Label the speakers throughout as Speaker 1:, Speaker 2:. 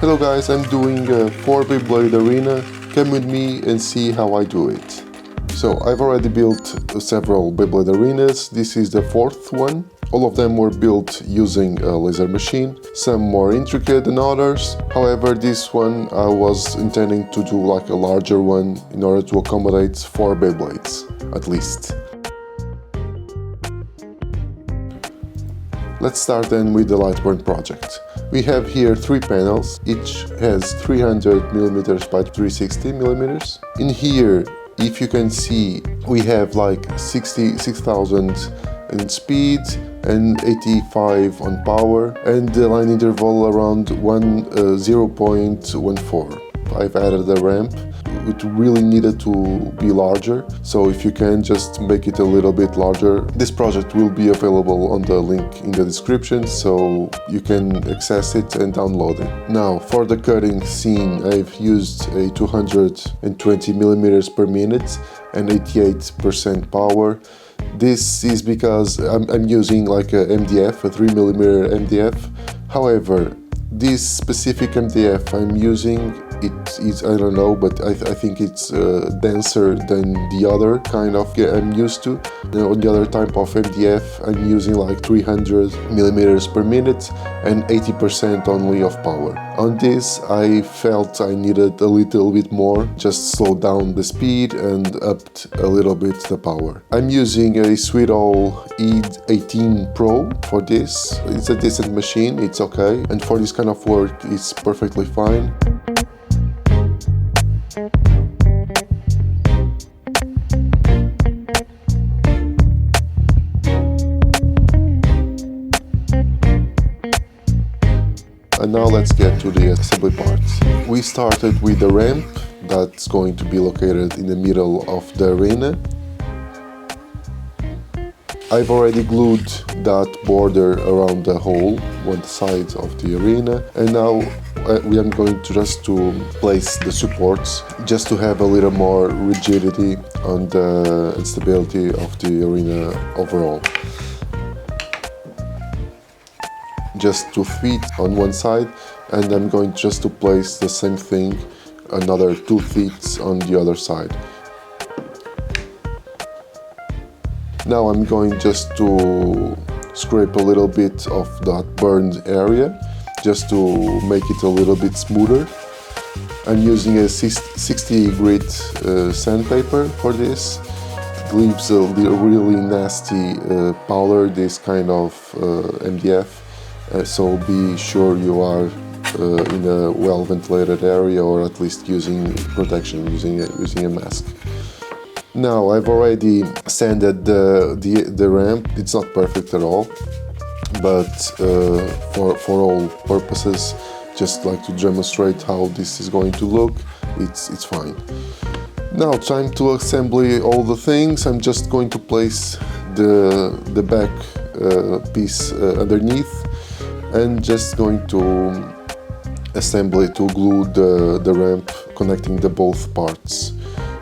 Speaker 1: Hello guys, I'm doing for Beyblade Arena. Come with me and see how I do it. So I've already built several Beyblade Arenas. This is the fourth one. All of them were built using a laser machine, some more intricate than others. However, this one I was intending to do like a larger one in order to accommodate 4 Beyblades, at least. Let's start then with the Lightburn Project. We have here 3 panels, each has 300mm by 360mm. In here, if you can see, we have like 66,000 in speed and 85 on power, and the line interval around 0.14. I've added a ramp. It really needed to be larger, so if you can just make it a little bit larger. This project will be available on the link in the description, so you can access it and download it. Now for the cutting scene, I've used a 220mm per minute and 88% power. This is because I'm using like a MDF, a 3mm MDF. However, this specific MDF I'm using, it is, I don't know, but I think it's denser than the other kind of I'm used to. On the other type of MDF, I'm using like 300mm per minute and 80% only of power. On this, I felt I needed a little bit more, just slow down the speed and upped a little bit the power. I'm using a Sweetall E18 Pro for this. It's a decent machine, it's okay, and for this kind of work, it's perfectly fine. And now let's get to the assembly parts. We started with the ramp that's going to be located in the middle of the arena. I've already glued that border around the whole one side of the arena, and now we are going to just to place the supports, just to have a little more rigidity on the stability of the arena overall. Just 2 feet on one side, and I'm going just to place the same thing, another 2 feet on the other side. Now I'm going just to scrape a little bit of that burned area, just to make it a little bit smoother. I'm using a 60 grit sandpaper for this. It leaves a really nasty powder, this kind of MDF. So be sure you are in a well-ventilated area, or at least using protection, using a mask. Now I've already sanded the ramp. It's not perfect at all, but for all purposes, just like to demonstrate how this is going to look, it's fine. Now time to assemble all the things. I'm just going to place the back piece underneath, and just going to assemble it, to glue the ramp connecting the both parts.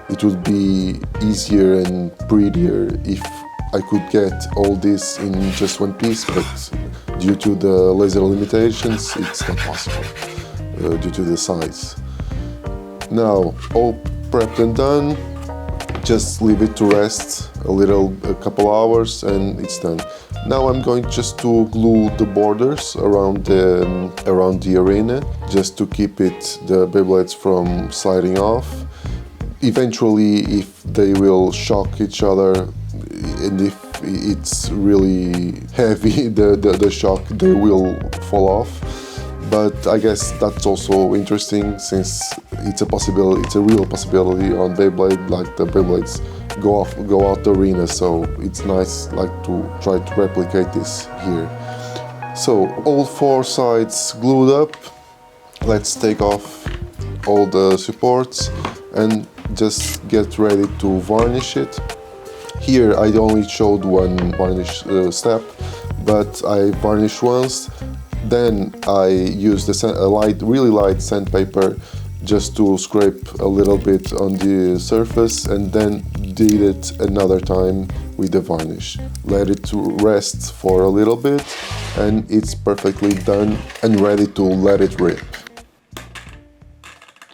Speaker 1: It would be easier and prettier if I could get all this in just one piece, but due to the laser limitations, it's not possible due to the size. Now, all prepped and done, just leave it to rest a couple hours, and it's done. Now I'm going just to glue the borders around the arena, just to keep the Beyblades from sliding off. Eventually, if they will shock each other, and if it's really heavy, the shock, they will fall off. But I guess that's also interesting, since it's a real possibility on Beyblade, like the Beyblades go out the arena, so it's nice like to try to replicate this here. So all 4 sides glued up. Let's take off all the supports and just get ready to varnish it. Here I only showed one varnish step, but I varnished once. Then I used a really light sandpaper just to scrape a little bit on the surface, and then did it another time with the varnish. Let it to rest for a little bit, and it's perfectly done and ready to let it rip.